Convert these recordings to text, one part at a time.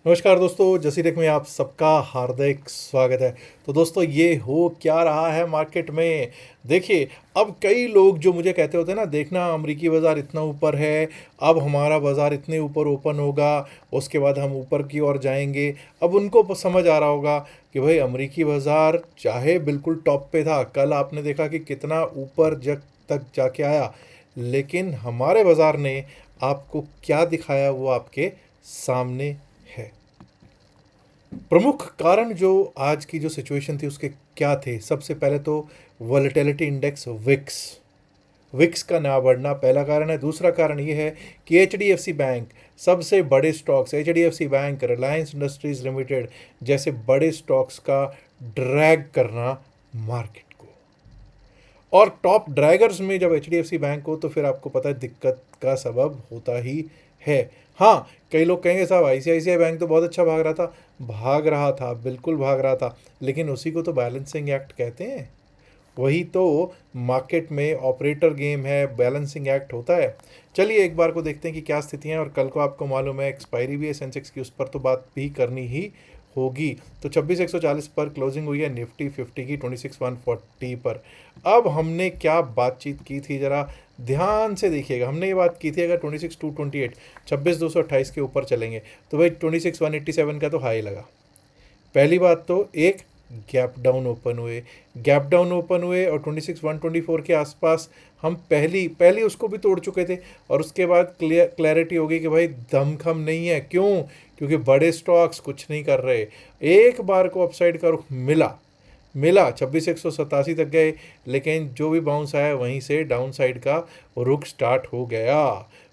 नमस्कार दोस्तों, जसी टेक में आप सबका हार्दिक स्वागत है। तो दोस्तों, ये हो क्या रहा है मार्केट में। देखिए, अब कई लोग जो मुझे कहते होते हैं ना, देखना अमेरिकी बाज़ार इतना ऊपर है, अब हमारा बाज़ार इतने ऊपर ओपन होगा, उसके बाद हम ऊपर की ओर जाएंगे। अब उनको समझ आ रहा होगा कि भाई अमेरिकी बाज़ार चाहे बिल्कुल टॉप पे था, कल आपने देखा कि कितना ऊपर जग तक जाके आया, लेकिन हमारे बाज़ार ने आपको क्या दिखाया वो आपके सामने है। प्रमुख कारण जो आज की जो सिचुएशन थी उसके क्या थे। सबसे पहले तो वॉलेटिलिटी इंडेक्स विक्स विक्स का ना बढ़ना पहला कारण है। दूसरा कारण ये है कि H D F C bank, सबसे बड़े stocks H D F C bank, Reliance industries limited जैसे बड़े स्टॉक्स का ड्रैग करना मार्केट को। और टॉप ड्रैगर्स में जब H D F C bank हो तो फिर आपको पता है दिक्कत का सबब होता ही है। हाँ, कई लोग कहेंगे साहब आईसीआईसीआई बैंक तो बहुत अच्छा भाग रहा था, बिल्कुल भाग रहा था, लेकिन उसी को तो बैलेंसिंग एक्ट कहते हैं। वही तो मार्केट में ऑपरेटर गेम है, बैलेंसिंग एक्ट होता है। चलिए एक बार को देखते हैं कि क्या स्थिति है। और कल को आपको मालूम है एक्सपायरी भी है सेंसेक्स की, उस पर तो बात भी करनी ही होगी। तो 26,140 पर क्लोजिंग हुई है निफ्टी 50 की 26,140 पर। अब हमने क्या बातचीत की थी ज़रा ध्यान से देखिएगा। हमने ये बात की थी अगर 26,228 26,228 के ऊपर चलेंगे तो भाई 26,187 का तो हाई लगा। पहली बात तो एक गैप डाउन ओपन हुए और 26,124 के आसपास हम पहली उसको भी तोड़ चुके थे। और उसके बाद क्लैरिटी हो गई कि भाई दमखम नहीं है। क्यों? क्योंकि बड़े स्टॉक्स कुछ नहीं कर रहे। एक बार को अपसाइड का रुख मिला 26,187 तक गए, लेकिन जो भी बाउंस आया वहीं से डाउन साइड का रुख स्टार्ट हो गया।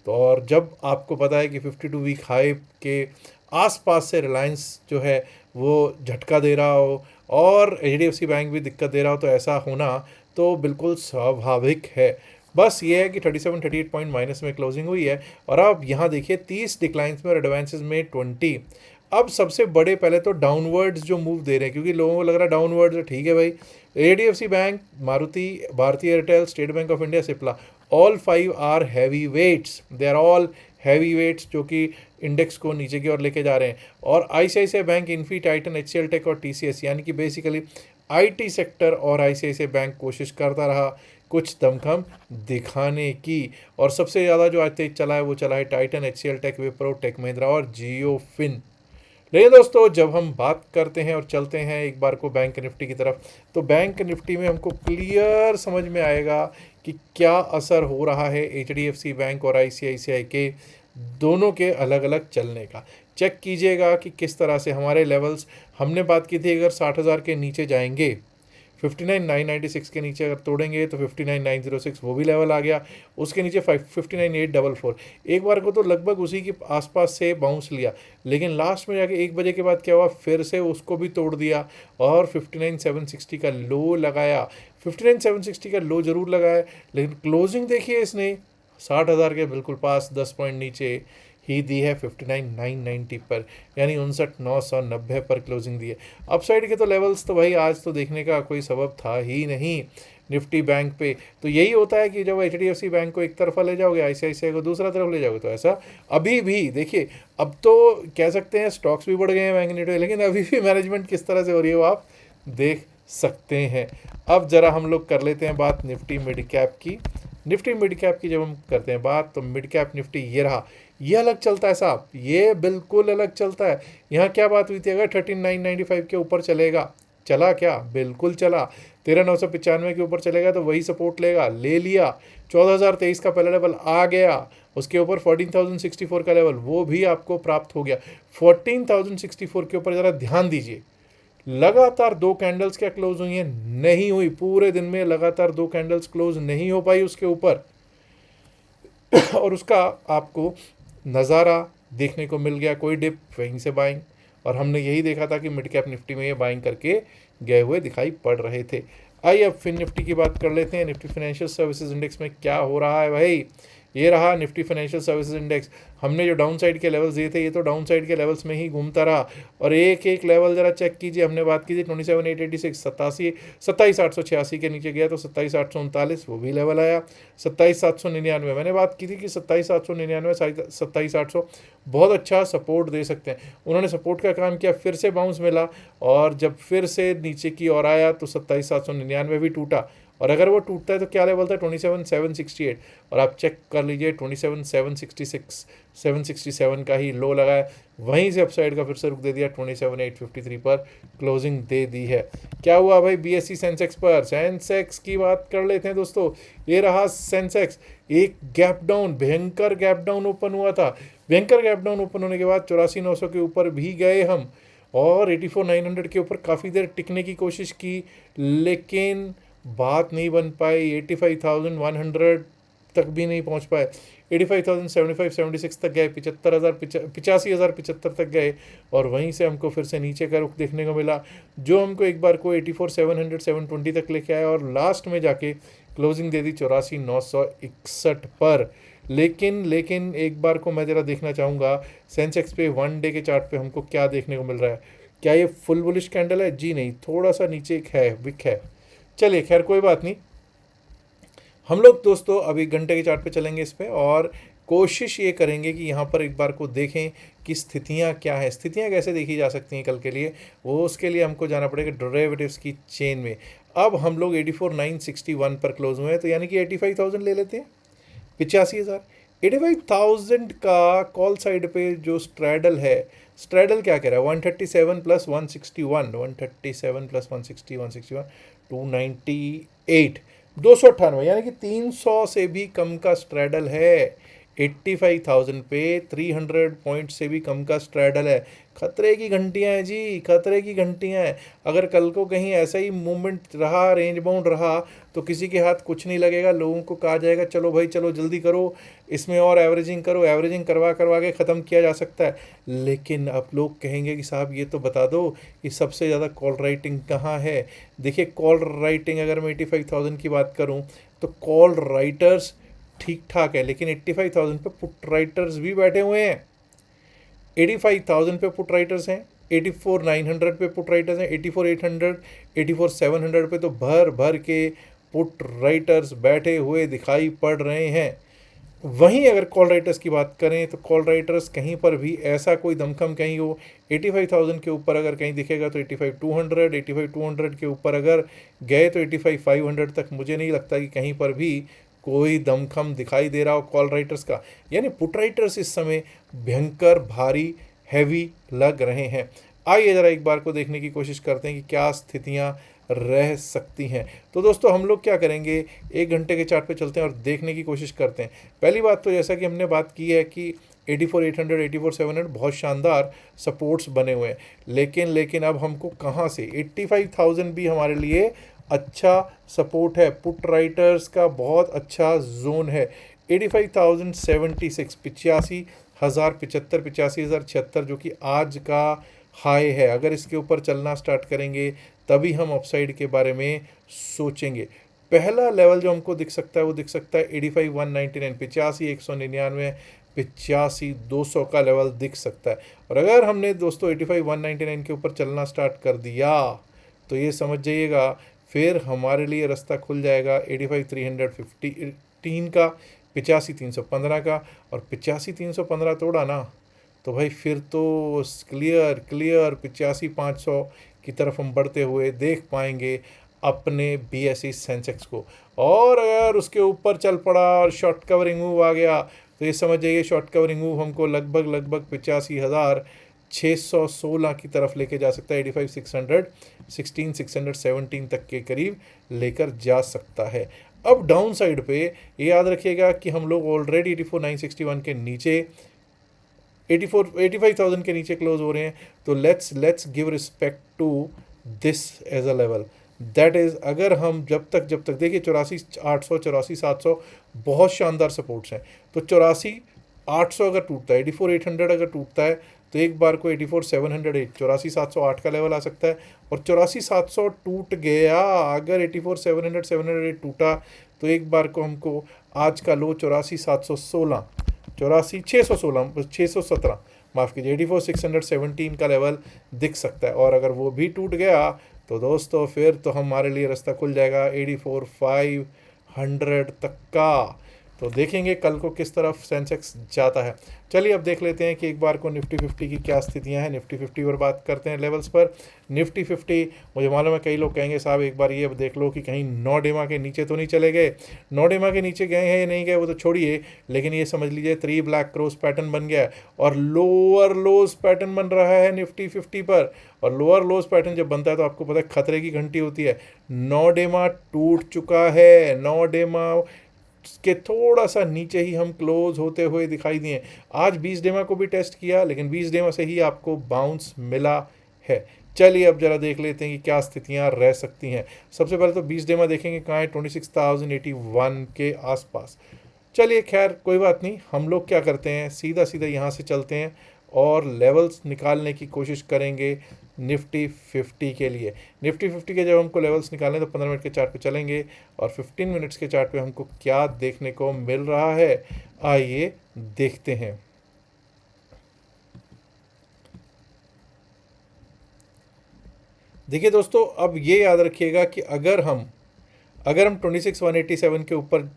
तो और जब आपको पता है कि 52 वीक हाई के आसपास से रिलायंस जो है वो झटका दे रहा हो और H D F C bank भी दिक्कत दे रहा हो, तो ऐसा होना तो बिल्कुल स्वाभाविक है। बस ये है कि 37-38 पॉइंट माइनस में क्लोजिंग हुई है। और अब यहाँ देखिए 30 डिक्लाइंस में और एडवांसेस में 20। अब सबसे बड़े पहले तो डाउनवर्ड्स जो मूव दे रहे हैं, क्योंकि लोगों को लग रहा है डाउनवर्ड्स ठीक है भाई। एडीएफसी बैंक, मारुति, भारतीय Airtel, state bank of India, Cipla, all 5 are heavy weights. They are all heavy weights जो कि इंडेक्स को नीचे की ओर लेके जा रहे हैं। और ICICI bank, Infy, Titan, HCL tech और टीसीएस, यानी कि बेसिकली आईटी सेक्टर और आईसीआईसीआई बैंक कोशिश करता रहा कुछ दमखम दिखाने की। और सबसे ज़्यादा जो आज तेज चला है वो चला है Titan, HCL tech, Wipro, tech Mahindra और जियो फिन। लेकिन दोस्तों, जब हम बात करते हैं और चलते हैं एक बार को बैंक निफ्टी की तरफ, तो बैंक निफ्टी में हमको क्लियर समझ में आएगा कि क्या असर हो रहा है एचडीएफसी बैंक और आईसीआईसीआई के दोनों के अलग अलग चलने का। चेक कीजिएगा कि किस तरह से हमारे लेवल्स, हमने बात की थी अगर 60,000 के नीचे जाएंगे, 59,996 के नीचे अगर तोड़ेंगे तो 59,906 वो भी लेवल आ गया। उसके नीचे 59,844, एक बार को तो लगभग उसी के आसपास से बाउंस लिया, लेकिन लास्ट में जाके 1 बजे के बाद क्या हुआ, फिर से उसको भी तोड़ दिया और 59,760 का लो लगाया। 59,760 का लो जरूर लगाया, लेकिन क्लोजिंग देखिए इसने 60,000 के बिल्कुल पास 10 पॉइंट नीचे ही दी है 59,990 पर, यानी 59,990 पर क्लोजिंग दी है। अपसाइड के तो लेवल्स तो भाई आज तो देखने का कोई सबब था ही नहीं निफ्टी बैंक पे। तो यही होता है कि जब H D F C bank को एक तरफा ले जाओगे, आईसीआईसीआई को दूसरा तरफ ले जाओगे, तो ऐसा अभी भी देखिए। अब तो कह सकते हैं स्टॉक्स भी बढ़ गए हैं बैंक निफ्टी, लेकिन अभी भी मैनेजमेंट किस तरह से हो रही है वो आप देख सकते हैं। अब ज़रा हम लोग कर लेते हैं बात निफ्टी मिड कैप की। निफ्टी मिड कैप की जब हम करते हैं बात, तो मिड कैप निफ्टी ये रहा, ये अलग चलता है साहब, ये बिल्कुल अलग चलता है। यहाँ क्या बात हुई थी, अगर 13,995 के ऊपर चलेगा, चला क्या? बिल्कुल चला। 13,995 के ऊपर चलेगा तो वही सपोर्ट लेगा, ले लिया। 14,023 का पहला लेवल आ गया, उसके ऊपर 14,064 का लेवल वो भी आपको प्राप्त हो गया। 14,064 के ऊपर ज़रा ध्यान दीजिए, लगातार 2 कैंडल्स क्या क्लोज हुई हैं? नहीं हुई। पूरे दिन में लगातार 2 कैंडल्स क्लोज नहीं हो पाई उसके ऊपर और उसका आपको नज़ारा देखने को मिल गया, कोई डिप, वहीं से बाइंग। और हमने यही देखा था कि मिड कैप निफ्टी में ये बाइंग करके गए हुए दिखाई पड़ रहे थे। आइए अब फिन निफ्टी की बात कर लेते हैं। निफ्टी फाइनेंशियल सर्विसेज इंडेक्स में क्या हो रहा है भाई। ये रहा निफ्टी फाइनेंशियल सर्विसेज इंडेक्स। हमने जो डाउन साइड के लेवल्स दिए थे ये तो डाउन साइड के लेवल्स में ही घूमता रहा। और एक एक लेवल जरा चेक कीजिए, हमने बात की थी 27,886, 27,886 के नीचे गया तो 27,839 वो भी लेवल आया। 27,799 मैंने बात की थी कि 27,799 27,800 बहुत अच्छा सपोर्ट दे सकते हैं। उन्होंने सपोर्ट का काम किया, फिर से बाउंस मिला और जब फिर से नीचे की ओर आया तो 27,799 भी टूटा। और अगर वो टूटता है तो क्या लेवल था 27,768, और आप चेक कर लीजिए 27,766 767 का ही लो लगा है। वहीं से अपसाइड का फिर से रुक दे दिया 27,853 पर क्लोजिंग दे दी है। क्या हुआ भाई बीएससी सेंसेक्स पर? सेंसेक्स की बात कर लेते हैं दोस्तों। ये रहा सेंसेक्स, एक गैप डाउन, भयंकर गैप डाउन ओपन हुआ था। भयंकर गैप डाउन ओपन होने के बाद 84,900 के ऊपर भी गए हम और 84,900 के ऊपर काफ़ी देर टिकने की कोशिश की, लेकिन बात नहीं बन पाई। 85,100 तक भी नहीं पहुंच पाए। 85,075 76 तक गए, 85,075 तक गए और वहीं से हमको फिर से नीचे का रुख देखने को मिला, जो हमको एक बार को 84,700 720 तक लेके आया और लास्ट में जाके क्लोजिंग दे दी 84,961 पर। लेकिन एक बार को मैं ज़रा देखना चाहूँगा सेंसेक्स पे 1 डे के चार्ट पे हमको क्या देखने को मिल रहा है। क्या ये फुल बुलिश कैंडल है? जी नहीं, थोड़ा सा नीचे एक है, विक है। चलिए खैर कोई बात नहीं, हम लोग दोस्तों अभी घंटे के चार्ट पे चलेंगे इस पे और कोशिश ये करेंगे कि यहाँ पर एक बार को देखें कि स्थितियाँ क्या हैं, स्थितियाँ कैसे देखी जा सकती हैं कल के लिए। वो उसके लिए हमको जाना पड़ेगा डेरिवेटिव्स की चेन में। अब हम लोग 84,961 पर क्लोज हुए हैं, तो यानी कि 85,000 ले लेते हैं, 85,000। 85,000 का कॉल साइड पे जो स्ट्रैडल है, स्ट्रैडल क्या कह रहा है 137 प्लस 161, 137 प्लस 160 161 298 298, यानी कि 300 से भी कम का स्ट्रैडल है। 85,000 पे 300 पॉइंट से भी कम का स्ट्रैडल है। खतरे की घंटियां हैं जी, खतरे की घंटियां हैं। अगर कल को कहीं ऐसा ही मूवमेंट रहा, रेंज बाउंड रहा, तो किसी के हाथ कुछ नहीं लगेगा। लोगों को कहा जाएगा चलो भाई चलो जल्दी करो, इसमें और एवरेजिंग करो, एवरेजिंग करवा करवा के ख़त्म किया जा सकता है। लेकिन अब लोग कहेंगे कि साहब ये तो बता दो कि सबसे ज़्यादा कॉल राइटिंग कहाँ है। देखिए कॉल राइटिंग अगर मैं 85,000 की बात करूँ तो कॉल राइटर्स ठीक ठाक है, लेकिन 85,000 पे पुट राइटर्स भी बैठे हुए हैं। 85,000 पे पुट राइटर्स हैं, 84,900 पे पुट राइटर्स हैं, 84,800 84,700 पे तो भर भर के पुट राइटर्स बैठे हुए दिखाई पड़ रहे हैं। वहीं अगर कॉल राइटर्स की बात करें तो कॉल राइटर्स कहीं पर भी ऐसा कोई दमखम कहीं हो 85,000 के ऊपर अगर कहीं दिखेगा तो 85,200, 85,200 के ऊपर अगर गए तो 85,500 तक मुझे नहीं लगता कि कहीं पर भी कोई दमखम दिखाई दे रहा हो कॉल राइटर्स का। यानी पुट राइटर्स इस समय भयंकर भारी हैवी लग रहे हैं। आइए ज़रा एक बार को देखने की कोशिश करते हैं कि क्या स्थितियां रह सकती हैं। तो दोस्तों हम लोग क्या करेंगे, एक घंटे के चार्ट पे चलते हैं और देखने की कोशिश करते हैं। पहली बात तो जैसा कि हमने बात की है कि 84,800 84,700 बहुत शानदार सपोर्ट्स बने हुए हैं, लेकिन अब हमको कहाँ से 85,000 भी हमारे लिए अच्छा सपोर्ट है, पुट राइटर्स का बहुत अच्छा जोन है। 85,076 85,075 85,076 जो कि आज का हाई है। अगर इसके ऊपर चलना स्टार्ट करेंगे तभी हम अपसाइड के बारे में सोचेंगे। पहला लेवल जो हमको दिख सकता है वो दिख सकता है 85,199 85,199 85,200 का लेवल दिख सकता है। और अगर हमने दोस्तों 85,199 के ऊपर चलना स्टार्ट कर दिया तो ये समझ जाइएगा फिर हमारे लिए रास्ता खुल जाएगा 85,315 का, 85,315 का। और 85,315 तोड़ा ना तो भाई फिर तो क्लियर 85,500 की तरफ हम बढ़ते हुए देख पाएंगे अपने बीएसई सेंसेक्स को। और अगर उसके ऊपर चल पड़ा और शॉर्ट कवरिंग मूव आ गया तो ये समझ जाइए शॉर्ट कवरिंग मूव हमको लगभग 85,616 की तरफ लेके जा सकता है। 85,600 16,617 तक के करीब लेकर जा सकता है। अब डाउन साइड पे ये याद रखिएगा कि हम लोग ऑलरेडी 84,961 के नीचे 85,000 के नीचे क्लोज हो रहे हैं। तो let's give respect to this as a level, that is अगर हम जब तक देखिए 84,800 84,700 बहुत शानदार सपोर्ट्स हैं। तो 84,800 अगर टूटता है, 84,800 अगर टूटता है तो एक बार को 84,708 84,708 का लेवल आ सकता है। और 84,700 टूट गया, अगर 84,708 टूटा तो एक बार को हमको आज का लो 84,716, 84,616, 617, माफ़ कीजिए 84,617 का लेवल दिख सकता है। और अगर वो भी टूट गया तो दोस्तों फिर तो हमारे लिए रास्ता खुल जाएगा 84,500 तक का। तो देखेंगे कल को किस तरफ सेंसेक्स जाता है। चलिए अब देख लेते हैं कि एक बार को निफ्टी 50 की क्या स्थितियां हैं। निफ्टी 50 पर बात करते हैं लेवल्स पर। निफ्टी 50, मुझे मालूम है कई लोग कहेंगे साहब एक बार ये देख लो कि कहीं 9 डेमा के नीचे तो नहीं चले गए। 9 डेमा के नीचे गए हैं या नहीं गए वो तो छोड़िए, लेकिन ये समझ लीजिए 3 ब्लैक क्रॉस पैटर्न बन गया है और लोअर लोज पैटर्न बन रहा है निफ्टी 50 पर। और लोअर लोज पैटर्न जब बनता है तो आपको पता है खतरे की घंटी होती है। 9 डेमा टूट चुका है, 9 डेमा के थोड़ा सा नीचे ही हम क्लोज होते हुए दिखाई दिए। आज 20 डेमा को भी टेस्ट किया लेकिन 20 डेमा से ही आपको बाउंस मिला है। चलिए अब जरा देख लेते हैं कि क्या स्थितियां रह सकती हैं। सबसे पहले तो 20 डेमा देखेंगे कहाँ है, 26,081 के आसपास। चलिए खैर कोई बात नहीं, हम लोग क्या करते हैं सीधा सीधा यहाँ से चलते हैं और लेवल्स निकालने की कोशिश करेंगे निफ्टी 50 के लिए। निफ्टी 50 के जब हमको लेवल्स निकालने तो 15 मिनट के चार्ट पे चलेंगे और 15 मिनट्स के चार्ट पे हमको क्या देखने को मिल रहा है, आइए देखते हैं। देखिए दोस्तों, अब ये याद रखिएगा कि अगर हम 26,187 के ऊपर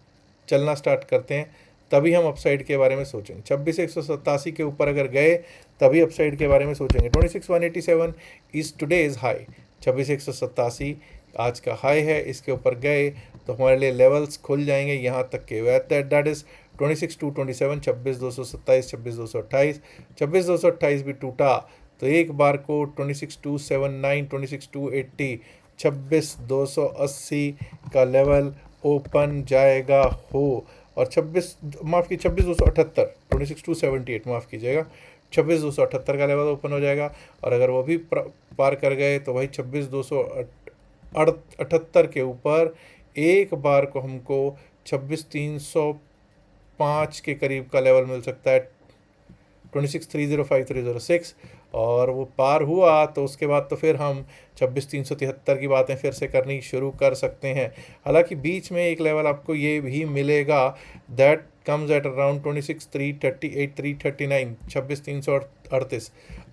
चलना स्टार्ट करते हैं तभी हम अपसाइड के बारे में सोचेंगे। 26,187 के ऊपर अगर गए तभी अपसाइड के बारे में सोचेंगे। 26,187 इज़ टुडेज हाई, 26,187 आज का हाई है। इसके ऊपर गए तो हमारे लिए लेवल्स खुल जाएंगे यहाँ तक के, दैट इज़ 26,227, 26,227, 26,228, 26,228 भी टूटा तो एक बार को 26,279, 26,280, 26,280 का लेवल ओपन जाएगा हो। और 26,278, 26,278 माफ़ कीजिएगा, 26,278 का लेवल ओपन हो जाएगा। और अगर वो भी पार कर गए तो वही 26,278 के ऊपर एक बार को हमको 26,305 के करीब का लेवल मिल सकता है, 26,305,306। और वो पार हुआ तो उसके बाद तो फिर हम 26,373 की बातें फिर से करनी शुरू कर सकते हैं। हालांकि बीच में एक लेवल आपको ये भी मिलेगा, दैट कम्स एट अराउंड 26,338, 339, 26,338।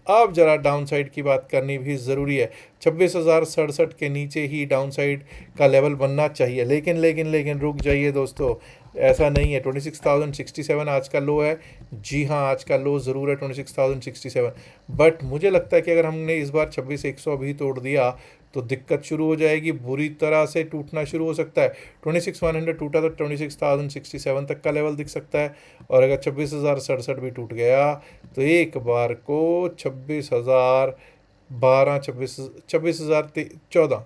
अब जरा डाउन साइड की बात करनी भी ज़रूरी है। 26,067 के नीचे ही डाउन साइड का लेवल बनना चाहिए, लेकिन लेकिन लेकिन रुक जाइए दोस्तों, ऐसा नहीं है। 26,067 आज का लो है, जी हाँ आज का लो ज़रूर है 26,067, बट मुझे लगता है कि अगर हमने इस बार 26,100 भी तोड़ दिया तो दिक्कत शुरू हो जाएगी, बुरी तरह से टूटना शुरू हो सकता है। 26,100 टूटा तो 26,067 तक का लेवल दिख सकता है। और अगर 26,067 भी टूट गया तो एक बार को 26,012, 26,014,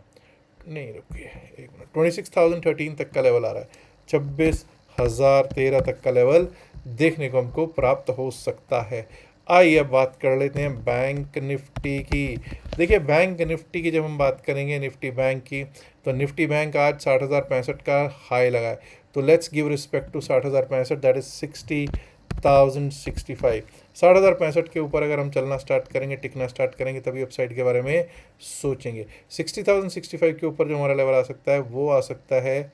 नहीं रुकिए एक मिनट, 26,013 तक का लेवल आ रहा है, 26,013 तक का लेवल देखने को हमको प्राप्त हो सकता है। आइए अब बात कर लेते हैं बैंक निफ्टी की। देखिए बैंक निफ्टी की जब हम बात करेंगे निफ्टी बैंक की, तो निफ्टी बैंक आज 60,065 का हाई लगा है। तो let's give respect to 60,065, that is 60,065। 60,065 के ऊपर अगर हम चलना स्टार्ट करेंगे, टिकना स्टार्ट करेंगे, तभी अपसाइड के बारे में सोचेंगे। 60,065 के ऊपर जो हमारा लेवल आ सकता है वो आ सकता है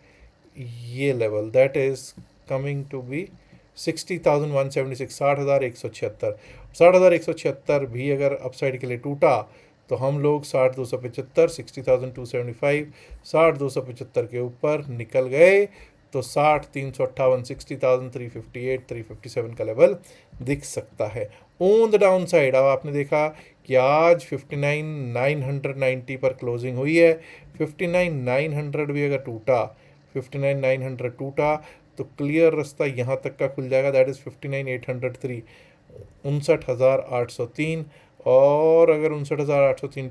ये level, that is coming to be 60,176, 60,176। 60,176 भी अगर अपसाइड के लिए टूटा तो हम लोग 60,275, 60,275, 60,275 के ऊपर निकल गए तो 60,358, 60,358, 357 का लेवल दिख सकता है। ऑन द डाउन साइड अब आपने देखा कि आज 59,990 पर क्लोजिंग हुई है। 59,900 भी अगर टूटा, 59,900 टूटा तो क्लियर रास्ता यहाँ तक का खुल जाएगा, दैट इज़ 59,803, 59,803। और अगर 59,803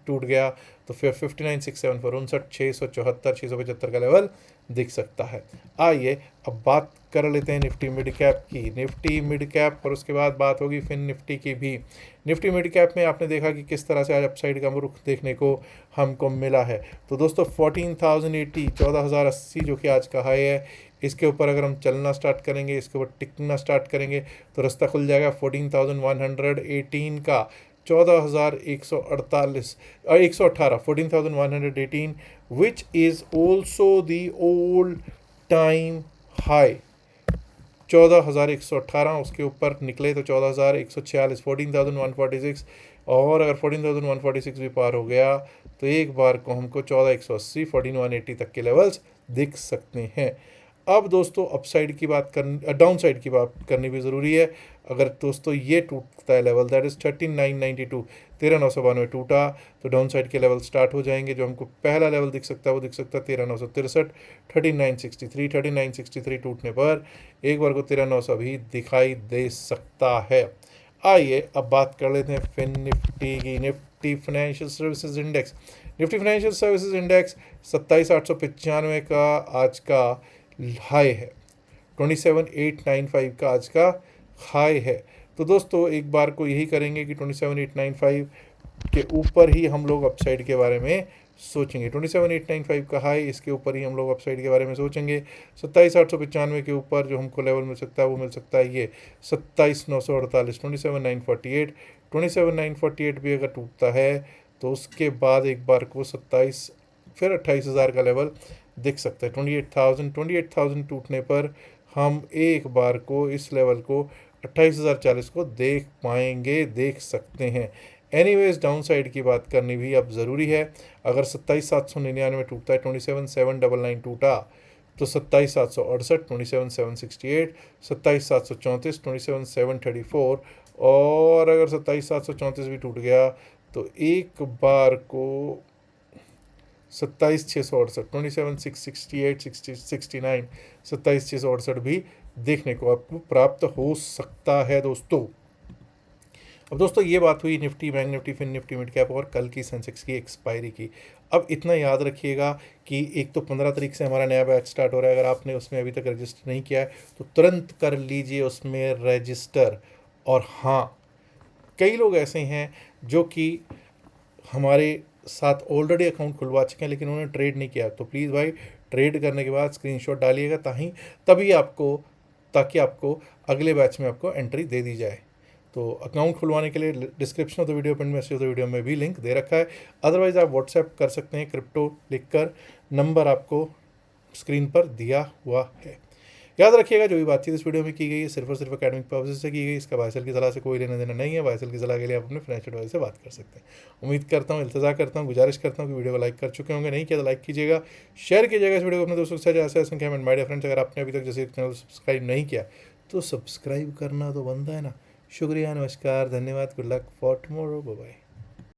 टूट गया तो फिर 59,674, 59,674, 675 का लेवल दिख सकता है। आइए अब बात कर लेते हैं निफ्टी मिड कैप की। निफ्टी मिड कैप और उसके बाद बात होगी फिर निफ्टी की भी। निफ्टी मिड कैप में आपने देखा कि किस तरह से आज अपसाइड का रुख देखने को हमको मिला है। तो दोस्तों 14,080, 14,080 जो कि आज का हाई है, इसके ऊपर अगर हम चलना स्टार्ट करेंगे, इसके ऊपर टिकना स्टार्ट करेंगे तो रास्ता खुल जाएगा 14,118 का, 14,148 और 118, 14,118, which is also the old time high 14,118, उसके ऊपर निकले तो 14,146, 14,146, और अगर 14,146 भी पार हो गया तो एक बार को हमको 14,180, 14,180 तक के लेवल्स दिख सकते हैं। अब दोस्तों अपसाइड की बात कर डाउन साइड की बात करनी भी ज़रूरी है। अगर दोस्तों ये टूटता है लेवल, दैट इज़ 13,992, 13,992 टूटा, तो डाउन साइड के लेवल स्टार्ट हो जाएंगे। जो हमको पहला लेवल दिख सकता है वो दिख सकता है 13,963, 13,963, 13,963 टूटने पर एक बार को 13,900 भी दिखाई दे सकता है। आइए अब बात कर लेते हैं फिन निफ्टी की। Nifty financial services index, Nifty financial services index 27,895 का आज का हाई है, 27,895 का आज का हाई है। तो दोस्तों एक बार को यही करेंगे कि 27,895 के ऊपर ही हम लोग अपसाइड के बारे में सोचेंगे। 27,895 का हाई, इसके ऊपर ही हम लोग अपसाइड के बारे में सोचेंगे। 27,895 के ऊपर जो हमको लेवल मिल सकता है वो मिल सकता है ये 27,948, 27,948, 27,948 भी अगर टूटता है तो उसके बाद एक बार को 27 फिर 28,000 का लेवल दिख सकता है। 28,000 टूटने पर हम एक बार को इस लेवल को 28,040 को देख पाएंगे, देख सकते हैं। एनीवेज डाउन साइड की बात करनी भी अब ज़रूरी है। अगर 27,799 टूटता है, 27,799 टूटा तो 27,768, 27,768, 27,734, 27,734, और अगर 27,734 भी टूट गया तो एक बार को 27,668, 27,668, 69, 27,668 भी देखने को आपको प्राप्त हो सकता है दोस्तों। अब दोस्तों ये बात हुई Nifty, bank Nifty, fin Nifty, mid cap और कल की सेंसेक्स की एक्सपायरी की। अब इतना याद रखिएगा कि एक तो 15 तारीख से हमारा नया बैच स्टार्ट हो रहा है। अगर आपने उसमें अभी तक रजिस्टर नहीं किया है तो तुरंत कर लीजिए उसमें रजिस्टर। और हाँ, कई लोग ऐसे हैं जो कि हमारे साथ ऑलरेडी अकाउंट खुलवा चुके हैं लेकिन उन्होंने ट्रेड नहीं किया, तो प्लीज़ भाई ट्रेड करने के बाद स्क्रीनशॉट डालिएगा ताकि आपको अगले बैच में आपको एंट्री दे दी जाए। तो अकाउंट खुलवाने के लिए description of the video, pin message of the video में भी लिंक दे रखा है। अदरवाइज़ आप व्हाट्सएप कर सकते हैं, क्रिप्टो लिखकर, नंबर आपको स्क्रीन पर दिया हुआ है। याद रखिएगा जो भी बातचीत इस वीडियो में की गई है सिर्फ और सिर्फ एकेडमिक पर्पज से की गई। इसका बाइसल की सलाह से कोई लेना देना नहीं है। बाइसल की सलाह के लिए आप अपने फाइनेंशियल एडवाइजर से बात कर सकते हैं। उम्मीद करता हूँ, इल्तजा करता हूँ, गुजारिश करता हूँ कि वीडियो को लाइक कर चुके होंगे। नहीं किया तो लाइक कीजिएगा, शेयर कीजिएगा इस वीडियो को अपने दोस्तों के साथ ज़्यादा से संख्या में। माय डियर फ्रेंड्स, अगर आपने अभी तक जैसे चैनल सब्सक्राइब नहीं किया तो सब्सक्राइब करना तो बनता है ना। शुक्रिया, नमस्कार, धन्यवाद, good luck for tomorrow, bye bye.